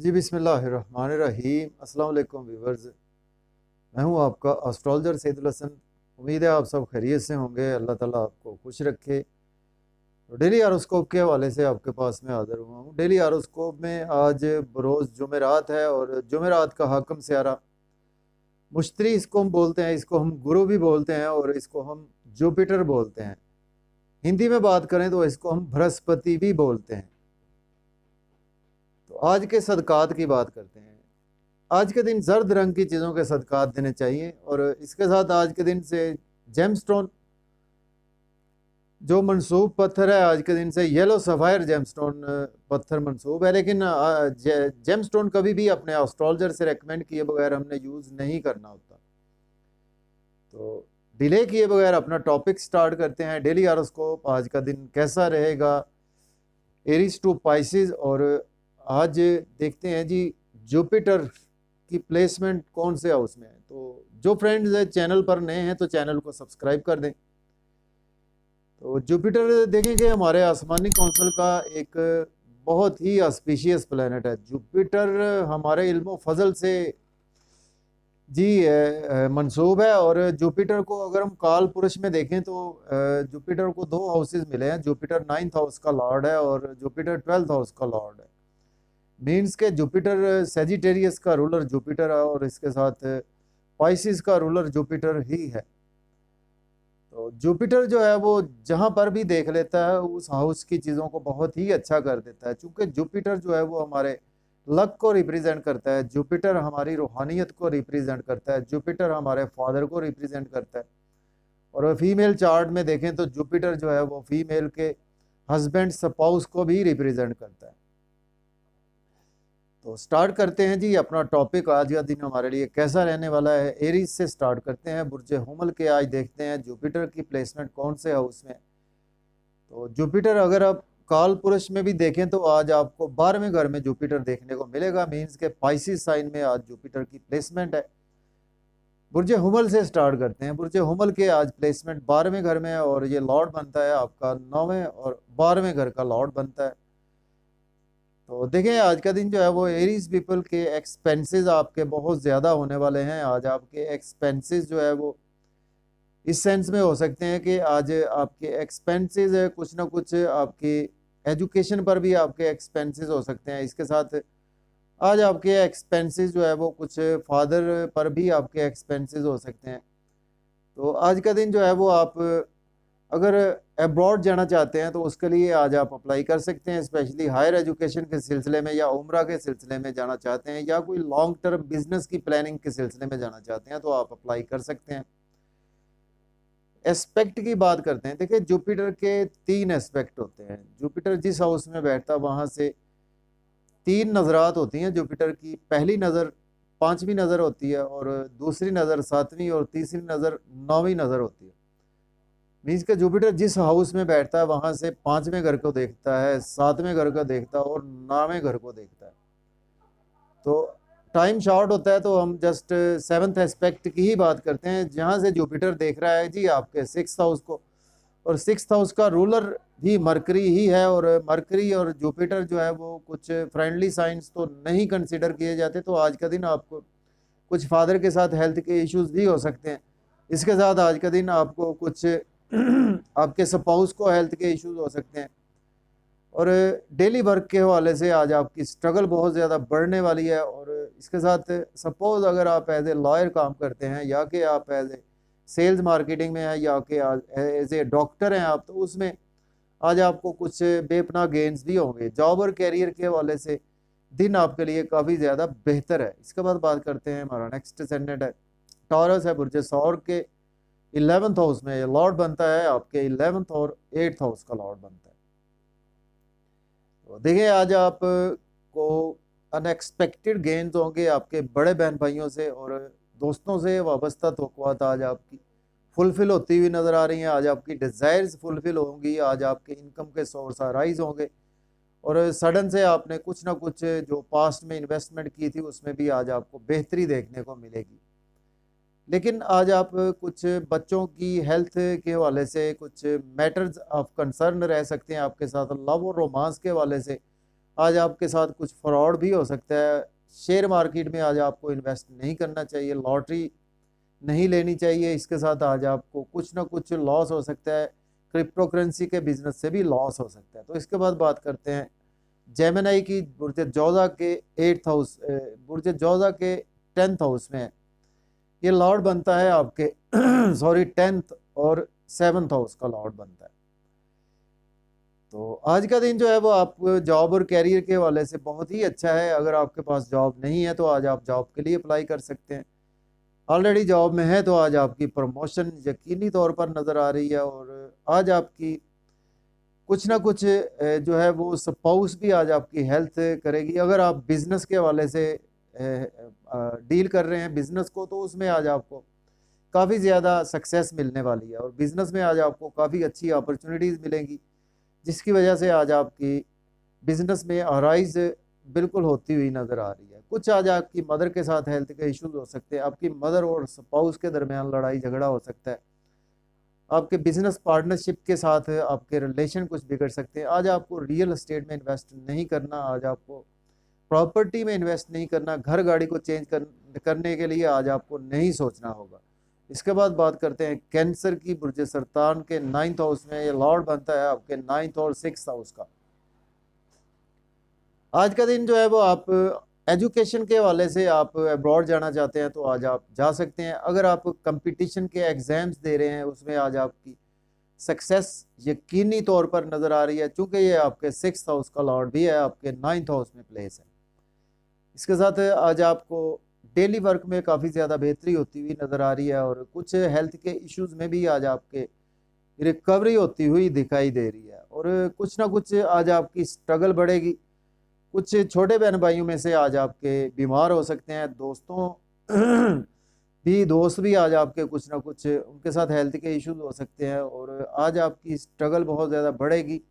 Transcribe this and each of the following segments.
जी बिस्मिल्लाहिर्रहमानिर्रहीम। अस्सलाम वालेकुम व्यूवर्स, मैं हूं आपका एस्ट्रोलॉजर सैयदुल हसन। उम्मीद है आप सब खैरियत से होंगे। अल्लाह ताला आपको खुश रखे। तो डेली हारोस्कोप के हवाले से आपके पास में हाजिर हुआ हूं। डेली हारोस्कोप में आज बरोज़ जुमेरात है और जुमेरात का हाकम स्यारा मुश्तरी इसको हम बोलते हैं, इसको हम गुरु भी बोलते हैं और इसको हम जुपिटर बोलते हैं। हिंदी में बात करें तो इसको हम बृहस्पति भी बोलते हैं। तो आज के सदकात की बात करते हैं। आज के दिन जर्द रंग की चीज़ों के सदकात देने चाहिए और इसके साथ आज के दिन से जेमस्टोन जो मनसूब पत्थर है, आज के दिन से येलो सफ़ायर जेमस्टोन पत्थर मनसूब है। लेकिन जेमस्टोन कभी भी अपने एस्ट्रोलॉजर से रेकमेंड किए बगैर हमने यूज़ नहीं करना होता। तो डिले किए बगैर अपना टॉपिक स्टार्ट करते हैं। डेली हॉरोस्कोप आज का दिन कैसा रहेगा, एरीज टू पाइसिस। और आज देखते हैं जी जुपिटर की प्लेसमेंट कौन से हाउस में है। तो जो फ्रेंड्स चैनल पर नए हैं तो चैनल को सब्सक्राइब कर दें। तो जुपिटर देखेंगे हमारे आसमानी कौंसिल का एक बहुत ही ऑस्पिशियस प्लैनेट है। जुपिटर हमारे इल्म फजल से जी मंसूब है और जुपिटर को अगर हम काल पुरुष में देखें तो जुपिटर को दो हाउसेस मिले हैं। जुपिटर 9th हाउस का लॉर्ड है और जुपिटर 12th हाउस का लॉर्ड है। मीन्स के जुपिटर सेजिटेरियस का रूलर जुपिटर है और इसके साथ पाइसिस का रूलर जुपिटर ही है। तो जुपिटर जो है वो जहाँ पर भी देख लेता है उस हाउस की चीज़ों को बहुत ही अच्छा कर देता है। चूँकि जुपिटर जो है वो हमारे लक को रिप्रेजेंट करता है, जुपिटर हमारी रूहानियत को रिप्रेजेंट करता है, जुपिटर हमारे फादर को रिप्रेजेंट करता है। और फीमेल चार्ट में देखें तो जुपिटर जो है वो फीमेल के हस्बैंड स्पाउस को भी रिप्रेजेंट करता है। तो स्टार्ट करते हैं जी अपना टॉपिक। आज का दिन हमारे लिए कैसा रहने वाला है। एरीज से स्टार्ट करते हैं। बुर्ज हुमल के आज देखते हैं जुपिटर की प्लेसमेंट कौन से हाउस में। तो जुपिटर अगर आप काल पुरुष में भी देखें तो आज आपको 12वें घर में जुपिटर देखने को मिलेगा। मीन्स के पाइसिस साइन में आज जुपिटर की प्लेसमेंट है। बुर्ज हुमल से स्टार्ट करते हैं। बुर्ज हुमल के आज प्लेसमेंट 12वें घर में है और ये लॉर्ड बनता है आपका 9वें और 12वें घर का लॉर्ड बनता है। तो देखें आज का दिन जो है वो एरीज पीपल के एक्सपेंसेस आपके बहुत ज़्यादा होने वाले हैं। आज आपके एक्सपेंसेस जो है वो इस सेंस में हो सकते हैं कि आज आपके एक्सपेंसेस कुछ ना कुछ आपकी एजुकेशन पर भी आपके एक्सपेंसेस हो सकते हैं। इसके साथ आज आपके एक्सपेंसेस जो है वो कुछ फादर पर भी आपके एक्सपेंसेस हो सकते हैं। तो आज का दिन जो है वो आप अगर अब्रॉड जाना चाहते हैं तो उसके लिए आज आप अप्लाई कर सकते हैं। स्पेशली हायर एजुकेशन के सिलसिले में या उम्रा के सिलसिले में जाना चाहते हैं या कोई लॉन्ग टर्म बिजनेस की प्लानिंग के सिलसिले में जाना चाहते हैं तो आप अप्लाई कर सकते हैं। एस्पेक्ट की बात करते हैं। देखिए जुपिटर के 3 एस्पेक्ट होते हैं। जुपिटर जिस हाउस में बैठता वहाँ से 3 नज़रात होती हैं जुपिटर की। पहली नज़र 5वीं नज़र होती है और दूसरी नज़र 7वीं और तीसरी नज़र 9वीं नज़र होती है। मीन्स के जुपिटर जिस हाउस में बैठता है वहाँ से 5वें घर को देखता है, 7वें घर को देखता है और 9वें घर को देखता है। तो टाइम शॉर्ट होता है तो हम जस्ट 7th एस्पेक्ट की ही बात करते हैं जहाँ से जुपिटर देख रहा है जी आपके 6th हाउस को। और 6th हाउस का रूलर भी मरकरी ही है और मरकरी और जुपिटर जो है वो कुछ फ्रेंडली साइंस तो नहीं कंसिडर किए जाते। तो आज का दिन आपको कुछ फादर के साथ हेल्थ के इश्यूज भी हो सकते हैं। इसके साथ आज का दिन आपको कुछ आपके स्पाउस को हेल्थ के इश्यूज हो सकते हैं। और डेली वर्क के हवाले से आज आपकी स्ट्रगल बहुत ज़्यादा बढ़ने वाली है। और इसके साथ सपोज़ अगर आप एज ए लॉयर काम करते हैं या कि आप एज ए सेल्स मार्केटिंग में हैं या कि एज ए डॉक्टर हैं आप, तो उसमें आज आपको कुछ बेपना गेंस भी होंगे। जॉब और कैरियर के हवाले से दिन आपके लिए काफ़ी ज़्यादा बेहतर है। इसके बाद बात करते हैं हमारा नेक्स्ट असेंडेंट है टॉरस है। बुर्ज सौर के 11th हाउस में लॉर्ड बनता है आपके 11th और 8th हाउस का लॉर्ड बनता है। तो देखिए आज आपको अनएक्सपेक्टेड गेन्स होंगे आपके बड़े बहन भाइयों से और दोस्तों से वाबस्ता तवक्कुआत आज आपकी फुलफिल होती हुई नज़र आ रही हैं। आज आपकी डिज़ायर्स फुलफिल होंगी। आज आपके इनकम के सोर्स राइज होंगे और सडन से आपने कुछ ना कुछ जो पास्ट में इन्वेस्टमेंट की थी उसमें भी आज आपको बेहतरी देखने को मिलेगी। लेकिन आज आप कुछ बच्चों की हेल्थ के हवाले से कुछ मैटर्स ऑफ कंसर्न रह सकते हैं आपके साथ। लव और रोमांस के हवाले से आज आपके साथ कुछ फ्रॉड भी हो सकता है। शेयर मार्केट में आज आपको इन्वेस्ट नहीं करना चाहिए, लॉटरी नहीं लेनी चाहिए, इसके साथ आज आपको कुछ ना कुछ लॉस हो सकता है। क्रिप्टो करेंसी के बिजनेस से भी लॉस हो सकता है। तो इसके बाद बात करते हैं जेमिनी की। बुर्ज जोधा के 8th हाउस, बुर्ज जोधा के 10th हाउस में ये लॉर्ड बनता है आपके सॉरी 10th और 7th हाउस का लॉर्ड बनता है। तो आज का दिन जो है वो आप जॉब और कैरियर के हवाले से बहुत ही अच्छा है। अगर आपके पास जॉब नहीं है तो आज आप जॉब के लिए अप्लाई कर सकते हैं। ऑलरेडी जॉब में है तो आज आपकी प्रमोशन यकीनी तौर पर नज़र आ रही है। और आज आपकी कुछ ना कुछ जो है वो स्पाउस भी आज आपकी हेल्प करेगी। अगर आप बिजनेस के हवाले से डील कर रहे हैं बिजनेस को, तो उसमें आज आपको काफ़ी ज़्यादा सक्सेस मिलने वाली है और बिजनेस में आज आपको काफ़ी अच्छी अपॉर्चुनिटीज़ मिलेंगी, जिसकी वजह से आज आपकी बिजनेस में अराइज बिल्कुल होती हुई नज़र आ रही है। कुछ आज आपकी मदर के साथ हेल्थ के इश्यूज हो सकते हैं, आपकी मदर और स्पाउस के दरमियान लड़ाई झगड़ा हो सकता है, आपके बिजनेस पार्टनरशिप के साथ आपके रिलेशन कुछ बिगड़ सकते हैं। आज आपको रियल एस्टेट में इन्वेस्ट नहीं करना, आज आपको प्रॉपर्टी में इन्वेस्ट नहीं करना, घर गाड़ी को चेंज करने के लिए आज आपको नहीं सोचना होगा। इसके बाद बात करते हैं कैंसर की। बुर्ज सरतान के 9th हाउस में ये लॉर्ड बनता है आपके 9th और 6th हाउस का। आज का दिन जो है वो आप एजुकेशन के हवाले से आप अब्रॉड जाना चाहते हैं तो आज आप जा सकते हैं। अगर आप कंपटीशन के एग्ज़ाम्स दे रहे हैं उसमें आज आपकी सक्सेस यकीनी तौर पर नज़र आ रही है, चूँकि ये आपके 6th हाउस का लॉर्ड भी है, आपके 9th हाउस में प्लेस है। इसके साथ आज आपको डेली वर्क में काफ़ी ज़्यादा बेहतरी होती हुई नज़र आ रही है और कुछ हेल्थ के इश्यूज़ में भी आज आपके रिकवरी होती हुई दिखाई दे रही है। और कुछ ना कुछ आज आपकी स्ट्रगल बढ़ेगी। कुछ छोटे बहन भाइयों में से आज आपके बीमार हो सकते हैं, दोस्त भी आज आपके कुछ ना कुछ उनके साथ हेल्थ के इश्यूज हो सकते हैं और आज आपकी स्ट्रगल बहुत ज़्यादा बढ़ेगी।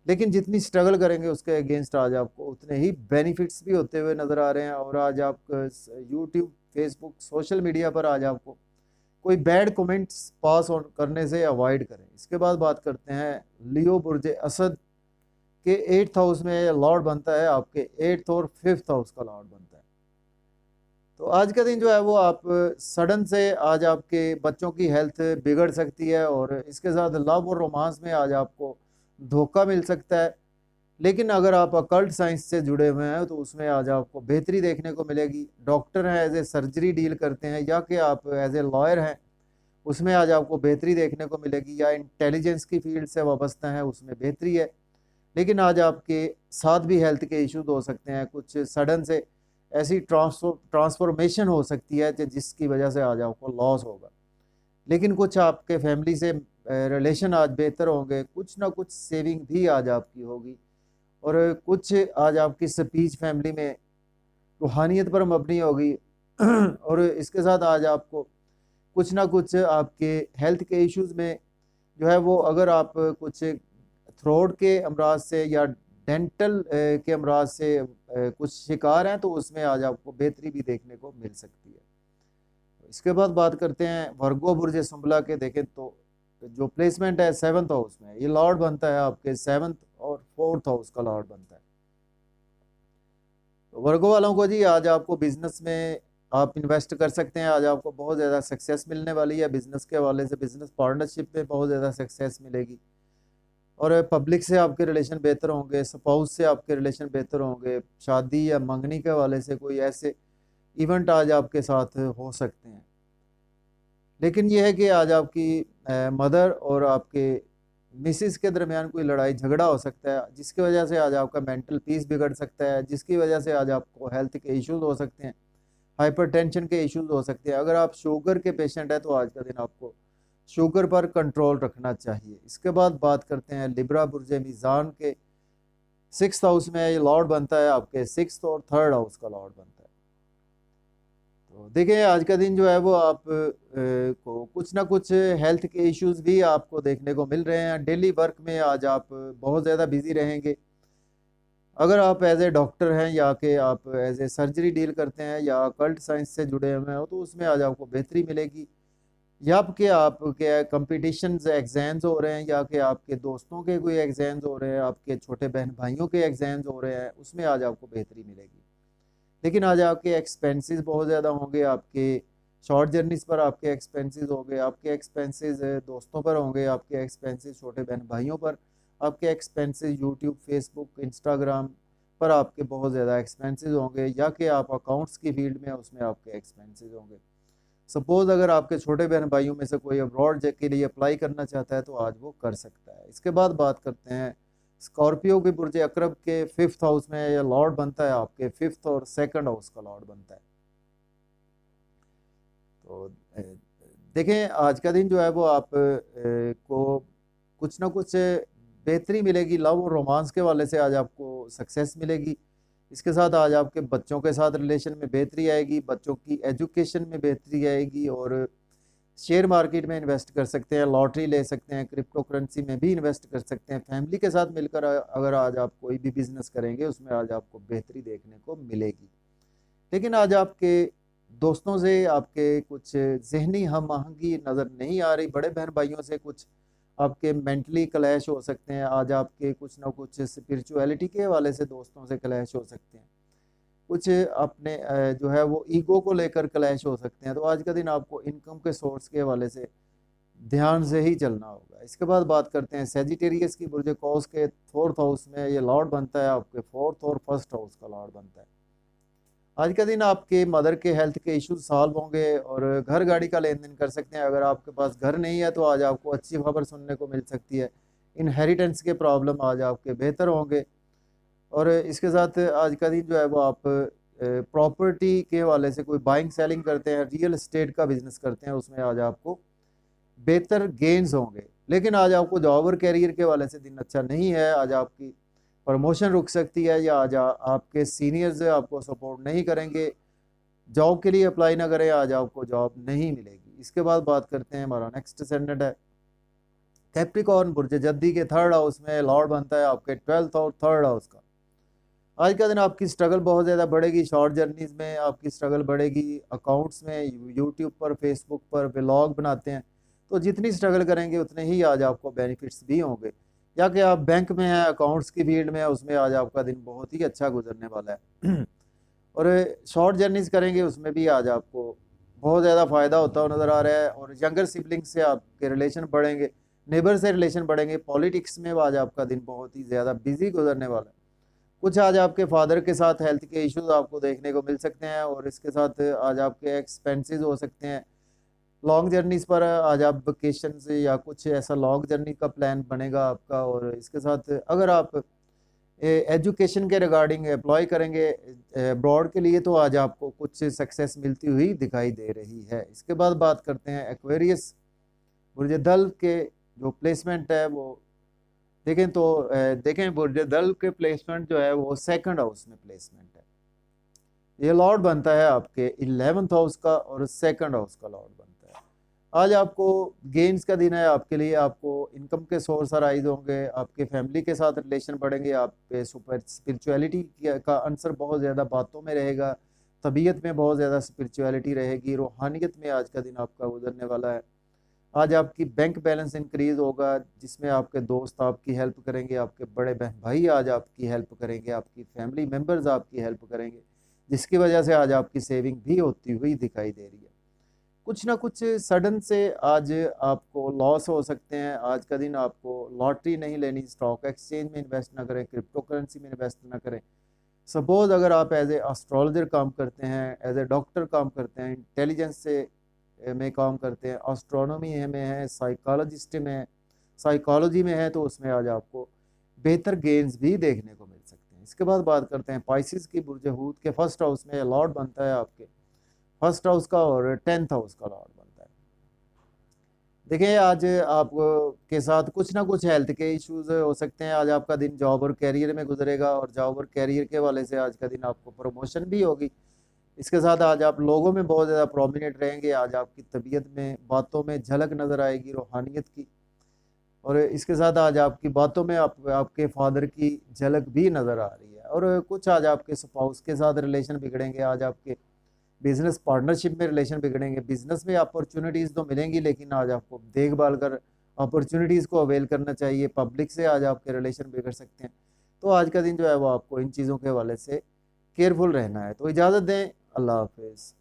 लेकिन जितनी स्ट्रगल करेंगे उसके अगेंस्ट आज आपको उतने ही बेनिफिट्स भी होते हुए नज़र आ रहे हैं। और आज आप यूट्यूब, फेसबुक, सोशल मीडिया पर आज आपको कोई बैड कमेंट्स पास ऑन करने से अवॉइड करें। इसके बाद बात करते हैं लियो बुर्ज असद के 8th हाउस में लॉर्ड बनता है, आपके 8th और 5th हाउस का लॉर्ड बनता है। तो आज का दिन जो है वो आप सडन से आज आपके बच्चों की हेल्थ बिगड़ सकती है और इसके साथ लव और रोमांस में आज आपको धोखा मिल सकता है। लेकिन अगर आप अकल्ट साइंस से जुड़े हुए हैं तो उसमें आज आपको बेहतरी देखने को मिलेगी। डॉक्टर हैं, एज ए सर्जरी डील करते हैं, या कि आप एज ए लॉयर हैं, उसमें आज आपको बेहतरी देखने को मिलेगी, या इंटेलिजेंस की फील्ड से वाबस्ता है उसमें बेहतरी है। लेकिन आज आपके साथ भी हेल्थ के इश्यूज हो सकते हैं, कुछ सडन से ऐसी ट्रांसफॉर्मेशन हो सकती है जिसकी वजह से आज आपको लॉस होगा। लेकिन कुछ आपके फैमिली से रिलेशन आज बेहतर होंगे, कुछ ना कुछ सेविंग भी आज आपकी होगी और कुछ आज आपकी स्पीच फैमिली में रूहानियत पर मबनी होगी और इसके साथ आज आपको कुछ ना कुछ आपके हेल्थ के इश्यूज में जो है वो, अगर आप कुछ थ्रोट के अमराज से या डेंटल के अमराज से कुछ शिकार हैं तो उसमें आज आपको बेहतरी भी देखने को मिल सकती है। इसके बाद बात करते हैं वर्गो बुर्ज सुंबला के। देखें तो जो प्लेसमेंट है 7th हाउस में, ये लॉर्ड बनता है आपके 7th और 4th हाउस का लॉर्ड बनता है। तो वर्गो वालों को जी आज आपको बिजनेस में आप इन्वेस्ट कर सकते हैं, आज आपको बहुत ज़्यादा सक्सेस मिलने वाली है बिजनेस के हवाले से, बिजनेस पार्टनरशिप में बहुत ज़्यादा सक्सेस मिलेगी और पब्लिक से आपके रिलेशन बेहतर होंगे, स्पाउस से आपके रिलेशन बेहतर होंगे, शादी या मंगनी के हवाले से कोई ऐसे इवेंट आज आपके साथ हो सकते हैं। लेकिन यह है कि आज आपकी मदर और आपके मिसिस के दरमियान कोई लड़ाई झगड़ा हो सकता है, जिसकी वजह से आज आपका मेंटल पीस बिगड़ सकता है, जिसकी वजह से आज आपको हेल्थ के इश्यूज हो सकते हैं, हाइपरटेंशन के इश्यूज हो सकते हैं। अगर आप शुगर के पेशेंट हैं तो आज का दिन आपको शुगर पर कंट्रोल रखना चाहिए। इसके बाद बात करते हैं लिब्रा बुर्ज मीज़ान के 6th हाउस में ये लॉर्ड बनता है, आपके 6th और 3rd हाउस का लॉर्ड बनता है। तो देखिए आज का दिन जो है वो आप को कुछ ना कुछ हेल्थ के इश्यूज भी आपको देखने को मिल रहे हैं। डेली वर्क में आज आप बहुत ज़्यादा बिजी रहेंगे। अगर आप एज ए डॉक्टर हैं या कि आप एज ए सर्जरी डील करते हैं या अकल्ट साइंस से जुड़े हुए हैं तो उसमें आज आपको बेहतरी मिलेगी। या आपके कंपटीशंस एग्जाम्स हो रहे हैं, या कि आपके दोस्तों के कोई एग्जाम्स हो रहे हैं, आपके छोटे बहन भाइयों के एग्जाम्स हो रहे हैं, उसमें आज आपको बेहतरी मिलेगी। लेकिन आज आपके एक्सपेंसेस बहुत ज़्यादा होंगे, आपके शॉर्ट जर्नीज़ पर आपके एक्सपेंसेस होंगे, आपके एक्सपेंसेस दोस्तों पर होंगे, आपके एक्सपेंसेस छोटे बहन भाइयों पर, आपके एक्सपेंसेस यूट्यूब, फेसबुक, इंस्टाग्राम पर आपके बहुत ज़्यादा एक्सपेंसेस होंगे, या कि आप अकाउंट्स की फील्ड में उसमें आपके एक्सपेंसेस होंगे। सपोज़ अगर आपके छोटे बहन भाइयों में से कोई अब्रॉड के लिए अप्लाई करना चाहता है तो आज वो कर सकता है। इसके बाद बात करते हैं स्कॉर्पियो के बुर्ज अकरब के 5th हाउस में ये लॉर्ड बनता है, आपके 5th और 2nd हाउस का लॉर्ड बनता है। तो देखें आज का दिन जो है वो आप को कुछ ना कुछ बेहतरी मिलेगी, लव और रोमांस के वाले से आज आपको सक्सेस मिलेगी। इसके साथ आज आपके बच्चों के साथ रिलेशन में बेहतरी आएगी, बच्चों की एजुकेशन में बेहतरी आएगी, और शेयर मार्केट में इन्वेस्ट कर सकते हैं, लॉटरी ले सकते हैं, क्रिप्टो करेंसी में भी इन्वेस्ट कर सकते हैं। फैमिली के साथ मिलकर अगर आज आप कोई भी बिजनेस करेंगे उसमें आज आपको बेहतरी देखने को मिलेगी। लेकिन आज आपके दोस्तों से आपके कुछ जहनी हम आहंगी नज़र नहीं आ रही, बड़े बहन भाइयों से कुछ आपके मेंटली क्लैश हो सकते हैं, आज आपके कुछ ना कुछ स्पिरिचुअलिटी के हवाले से दोस्तों से क्लैश हो सकते हैं, कुछ अपने जो है वो ईगो को लेकर क्लैश हो सकते हैं। तो आज का दिन आपको इनकम के सोर्स के हवाले से ध्यान से ही चलना होगा। इसके बाद बात करते हैं सेजिटेरियस की बुर्ज कौस के 4th हाउस में ये लॉर्ड बनता है, आपके 4th और 1st हाउस का लॉर्ड बनता है। आज का दिन आपके मदर के हेल्थ के इश्यूज सॉल्व होंगे और घर गाड़ी का लेन देन कर सकते हैं। अगर आपके पास घर नहीं है तो आज आपको अच्छी खबर सुनने को मिल सकती है। इनहेरिटेंस के प्रॉब्लम आज आपके बेहतर होंगे। और इसके साथ आज का दिन जो है वो आप प्रॉपर्टी के हवाले से कोई बाइंग सेलिंग करते हैं, रियल एस्टेट का बिजनेस करते हैं, उसमें आज आपको बेहतर गेन्स होंगे। लेकिन आज आपको जॉब और कैरियर के हवाले से दिन अच्छा नहीं है। आज आपकी प्रमोशन रुक सकती है, या आज आपके सीनियर्स आपको सपोर्ट नहीं करेंगे, जॉब के लिए अप्लाई ना करें, आज आपको जॉब नहीं मिलेगी। इसके बाद बात करते हैं, हमारा नेक्स्ट असेंडेंट है कैप्रिकॉर्न बुर्ज जद्दी के 3rd हाउस में लॉर्ड बनता है, आपके 12th और 3rd हाउस का। आज का दिन आपकी स्ट्रगल बहुत ज़्यादा बढ़ेगी, शॉर्ट जर्नीज़ में आपकी स्ट्रगल बढ़ेगी, अकाउंट्स में, यूट्यूब पर, फेसबुक पर व्लॉग बनाते हैं, तो जितनी स्ट्रगल करेंगे उतने ही आज आपको बेनिफिट्स भी होंगे। या कि आप बैंक में हैं, अकाउंट्स की फील्ड में है, उसमें आज आपका दिन बहुत ही अच्छा गुजरने वाला है। और शॉर्ट जर्नीज़ करेंगे उसमें भी आज आपको बहुत ज़्यादा फ़ायदा होता हुआ नज़र आ रहा है। और यंगर सिबलिंग से आपके रिलेशन बढ़ेंगे, नेबर से रिलेशन बढ़ेंगे, पॉलिटिक्स में आज आपका दिन बहुत ही ज़्यादा बिजी गुजरने वाला है। कुछ आज आपके फादर के साथ हेल्थ के इश्यूज आपको देखने को मिल सकते हैं, और इसके साथ आज आपके एक्सपेंसेस हो सकते हैं। लॉन्ग जर्नीज पर आज आप वेकेशन से या कुछ ऐसा लॉन्ग जर्नी का प्लान बनेगा आपका। और इसके साथ अगर आप एजुकेशन के रिगार्डिंग अप्लाई करेंगे अब्रॉड के लिए तो आज आपको कुछ सक्सेस मिलती हुई दिखाई दे रही है। इसके बाद बात करते हैं एक्वेरियस बुर्ज दल के जो प्लेसमेंट है वो देखें तो देखें बुर्ज दल के प्लेसमेंट जो है वो 2nd हाउस में प्लेसमेंट है। ये लॉर्ड बनता है आपके 11th हाउस का और 2nd हाउस का लॉर्ड बनता है। आज आपको गेन्स का दिन है आपके लिए, आपको इनकम के सोर्स अराइज होंगे, आपके फैमिली के साथ रिलेशन बढ़ेंगे, आप पे सुपर स्पिरिचुअलिटी का आंसर बहुत ज़्यादा बातों में रहेगा, तबीयत में बहुत ज़्यादा स्पिरिचुअलिटी रहेगी, रूहानियत में आज का दिन आपका गुजरने वाला है। आज आपकी बैंक बैलेंस इंक्रीज होगा, जिसमें आपके दोस्त आपकी हेल्प करेंगे, आपके बड़े बहन भाई आज आपकी हेल्प करेंगे, आपकी फैमिली मेम्बर्स आपकी हेल्प करेंगे, जिसकी वजह से आज आपकी सेविंग भी होती हुई दिखाई दे रही है। कुछ ना कुछ सडन से आज आपको लॉस हो सकते हैं। आज का दिन आपको लॉटरी नहीं लेनी, स्टॉक एक्सचेंज में इन्वेस्ट ना करें, क्रिप्टो करेंसी में इन्वेस्ट ना करें। सपोज अगर आप एज ए एस्ट्रोलॉजर काम करते हैं, एज ए डॉक्टर काम करते हैं, इंटेलिजेंस से में काम करते हैं, एस्ट्रोनॉमी में है, साइकोलॉजिस्ट में, साइकोलॉजी में है, तो उसमें आज आपको बेहतर गेन्स भी देखने को मिल सकते हैं। इसके बाद बात करते हैं पाइसिस की बुर्ज हूत के 1st हाउस में लॉर्ड बनता है, आपके 1st हाउस का और 10th हाउस का लॉर्ड बनता है। देखिए आज आप के साथ कुछ ना कुछ हेल्थ के इश्यूज हो सकते हैं। आज आपका दिन जॉब और कैरियर में गुजरेगा, और जॉब और कैरियर के वाले से आज का दिन आपको प्रमोशन भी होगी। इसके साथ आज आप लोगों में बहुत ज़्यादा प्रोमिनेंट रहेंगे, आज आपकी तबीयत में, बातों में झलक नज़र आएगी रूहानियत की। और इसके साथ आज आपकी बातों में आपके फादर की झलक भी नज़र आ रही है। और कुछ आज आपके स्पाउस के साथ रिलेशन बिगड़ेंगे, आज आपके बिजनेस पार्टनरशिप में रिलेशन बिगड़ेंगे। बिजनेस में अपॉर्चुनिटीज़ तो मिलेंगी, लेकिन आज आपको देखभाल कर अपॉर्चुनिटीज़ को अवेल करना चाहिए। पब्लिक से आज आपके रिलेशन बिगड़ सकते हैं। तो आज का दिन जो है वो आपको इन चीज़ों के हवाले से केयरफुल रहना है। तो इजाज़त दें, अल्लाह हाफिज़।